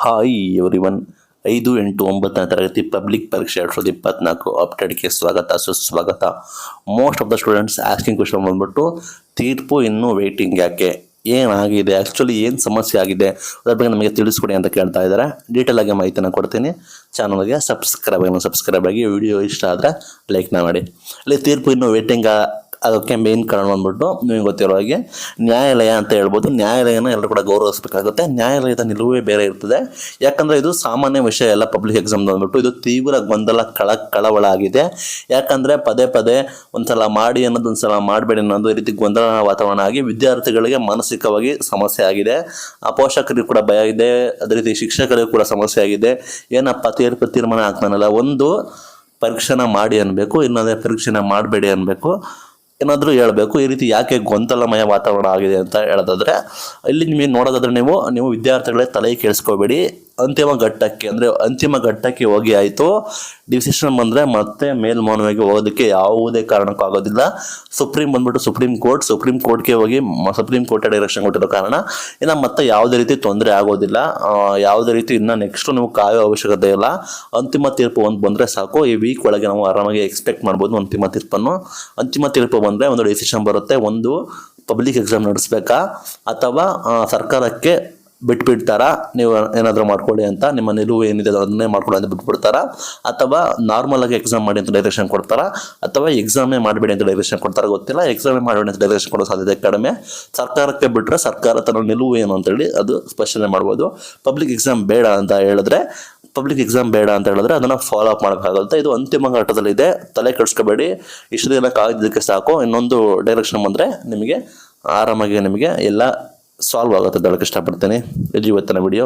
Hi everyone 5-8-9ನೇ ತರಗತಿ public ಪರೀಕ್ಷೆ 2024 ಅಪ್ಡೇಟ್ಗೆ ಸುಸ್ವಾಗತ. Most of the students asking question ಬಂದ್ಬಿಟ್ಟು ತೀರ್ಪು ಇನ್ನೂ ವೇಟಿಂಗ್ ಯಾಕೆ, ಏನಾಗಿದೆ, ಆ್ಯಕ್ಚುಲಿ ಏನು ಸಮಸ್ಯೆ ಆಗಿದೆ ಅದ್ರ ಬಗ್ಗೆ ನಮಗೆ ತಿಳಿಸ್ಕೊಡಿ ಅಂತ ಕೇಳ್ತಾ ಇದ್ದಾರೆ. ಡೀಟೇಲ್ ಆಗಿ ಮಾಹಿತಿನ ಕೊಡ್ತೀನಿ. ಚಾನಲ್ಗೆ ಸಬ್ಸ್ಕ್ರೈಬ್ ಆಗಿ, ವಿಡಿಯೋ ಇಷ್ಟ ಆದರೆ ಲೈಕ್ನ ಮಾಡಿ. ಇಲ್ಲಿ ತೀರ್ಪು ಇನ್ನೂ ವೇಟಿಂಗ್ ಅದಕ್ಕೆ ಮೇನ್ ಕಾರಣ ಬಂದ್ಬಿಟ್ಟು ನಿಮಗೆ ಗೊತ್ತಿರೋ ಹಾಗೆ ನ್ಯಾಯಾಲಯ ಅಂತ ಹೇಳ್ಬೋದು. ನ್ಯಾಯಾಲಯನ ಎಲ್ಲರೂ ಕೂಡ ಗೌರವಿಸಬೇಕಾಗುತ್ತೆ. ನ್ಯಾಯಾಲಯದ ನಿಲುವೇ ಬೇರೆ ಇರ್ತದೆ. ಯಾಕಂದರೆ ಇದು ಸಾಮಾನ್ಯ ವಿಷಯ ಎಲ್ಲ ಪಬ್ಲಿಕ್ ಎಕ್ಸಾಮ್ ಬಂದ್ಬಿಟ್ಟು ಇದು ತೀವ್ರ ಗೊಂದಲ ಕಳವಳ ಆಗಿದೆ. ಯಾಕಂದರೆ ಪದೇ ಒಂದ್ಸಲ ಮಾಡಿ ಅನ್ನೋದು ಒಂದ್ಸಲ ಮಾಡಬೇಡಿ ಅನ್ನೋದು ಈ ರೀತಿ ಗೊಂದಲ ವಾತಾವರಣ ಆಗಿ ವಿದ್ಯಾರ್ಥಿಗಳಿಗೆ ಮಾನಸಿಕವಾಗಿ ಸಮಸ್ಯೆ ಆಗಿದೆ. ಆ ಪೋಷಕರಿಗೂ ಕೂಡ ಭಯ ಇದೆ, ಅದೇ ರೀತಿ ಶಿಕ್ಷಕರಿಗೂ ಕೂಡ ಸಮಸ್ಯೆ ಆಗಿದೆ. ಏನಪ್ಪ ತೀರ್ಮಾನ ಆಗ್ತಾನಲ್ಲ, ಒಂದು ಪರೀಕ್ಷೆನ ಮಾಡಿ ಅನ್ಬೇಕು, ಇನ್ನೊಂದೇ ಪರೀಕ್ಷೆನ ಮಾಡಬೇಡಿ ಅನ್ಬೇಕು, ಏನಾದರೂ ಹೇಳ್ಬೇಕು. ಈ ರೀತಿ ಯಾಕೆ ಗೊಂದಲಮಯ ವಾತಾವರಣ ಆಗಿದೆ ಅಂತ ಹೇಳೋದಾದ್ರೆ, ಇಲ್ಲಿ ನಿಮಗೆ ನೋಡೋದಾದ್ರೆ ನೀವು ವಿದ್ಯಾರ್ಥಿಗಳೇ ತಲೆ ಕೇಳಿಸ್ಕೋಬೇಡಿ. ಅಂತಿಮ ಘಟ್ಟಕ್ಕೆ ಹೋಗಿ ಆಯಿತು, ಡಿಸಿಷನ್ ಬಂದರೆ ಮತ್ತೆ ಮೇಲ್ಮನವಿಗೆ ಹೋಗೋದಕ್ಕೆ ಯಾವುದೇ ಕಾರಣಕ್ಕೂ ಆಗೋದಿಲ್ಲ. ಸುಪ್ರೀಂ ಕೋರ್ಟ್ಗೆ ಹೋಗಿ ಸುಪ್ರೀಂ ಕೋರ್ಟ್ ಡೈರೆಕ್ಷನ್ ಕೊಟ್ಟಿರೋ ಕಾರಣ ಇನ್ನು ಮತ್ತೆ ಯಾವುದೇ ರೀತಿ ತೊಂದರೆ ಆಗೋದಿಲ್ಲ. ಯಾವುದೇ ರೀತಿ ಇನ್ನು ನೆಕ್ಸ್ಟ್ ನೀವು ಕಾಯೋ ಅವಶ್ಯಕತೆ ಇಲ್ಲ. ಅಂತಿಮ ತೀರ್ಪು ಒಂದು ಬಂದರೆ ಸಾಕು. ಈ ವೀಕ್ ಒಳಗೆ ನಾವು ಆರಾಮಾಗಿ ಎಕ್ಸ್ಪೆಕ್ಟ್ ಮಾಡ್ಬೋದು ಅಂತಿಮ ತೀರ್ಪು ಬಂದರೆ ಒಂದು ಡಿಸಿಷನ್ ಬರುತ್ತೆ. ಒಂದು ಪಬ್ಲಿಕ್ ಎಕ್ಸಾಮ್ ನಡೆಸಬೇಕಾ ಅಥವಾ ಸರ್ಕಾರಕ್ಕೆ ಬಿಟ್ಬಿಡ್ತಾರಾ, ನೀವು ಏನಾದರೂ ಮಾಡ್ಕೊಳ್ಳಿ ಅಂತ, ನಿಮ್ಮ ನಿಲುವು ಏನಿದೆ ಅದನ್ನೇ ಮಾಡ್ಕೊಳ್ಳಿ ಅಂತ ಬಿಟ್ಬಿಡ್ತಾರಾ, ಅಥವಾ ನಾರ್ಮಲ್ ಆಗಿ ಎಕ್ಸಾಮ್ ಮಾಡಿ ಅಂತ ಡೈರೆಕ್ಷನ್ ಕೊಡ್ತಾರಾ, ಅಥವಾ ಎಕ್ಸಾಮೇ ಮಾಡಬೇಡಿ ಅಂತ ಡೈರೆಕ್ಷನ್ ಕೊಡ್ತಾರಾ ಗೊತ್ತಿಲ್ಲ. ಎಕ್ಸಾಮೇ ಮಾಡಬೇಡಿ ಅಂತ ಡೈರೆಕ್ಷನ್ ಕೊಡೋ ಸಾಧ್ಯತೆ ಕಡಿಮೆ. ಸರ್ಕಾರಕ್ಕೆ ಬಿಟ್ಟರೆ ಸರ್ಕಾರ ತನ್ನ ನಿಲುವು ಏನು ಅಂತೇಳಿ ಅದು ಸ್ಪಷ್ಟನೆ ಮಾಡ್ಬೋದು. ಪಬ್ಲಿಕ್ ಎಕ್ಸಾಮ್ ಬೇಡ ಅಂತ ಹೇಳಿದ್ರೆ ಅದನ್ನು ಫಾಲೋ ಅಪ್ ಮಾಡೋಕ್ಕಾಗುತ್ತೆ. ಇದು ಅಂತಿಮ ಘಟ್ಟದಲ್ಲಿದೆ, ತಲೆ ಕೆಡಿಸ್ಕೋಬೇಡಿ. ಇಷ್ಟು ದಿನ ಕಾಯ್ದಿದ್ದಕ್ಕೆ ಸಾಕು. ಇನ್ನೊಂದು ಡೈರೆಕ್ಷನ್ ಬಂದರೆ ನಿಮಗೆ ಆರಾಮಾಗಿ ಎಲ್ಲ ಸಾಲ್ವ್ ಆಗುತ್ತೆ ಅಂತ ಹೇಳಕ್ಕೆ ಇಷ್ಟಪಡ್ತೀನಿ. ಇದು ಇವತ್ತಿನ ವಿಡಿಯೋ.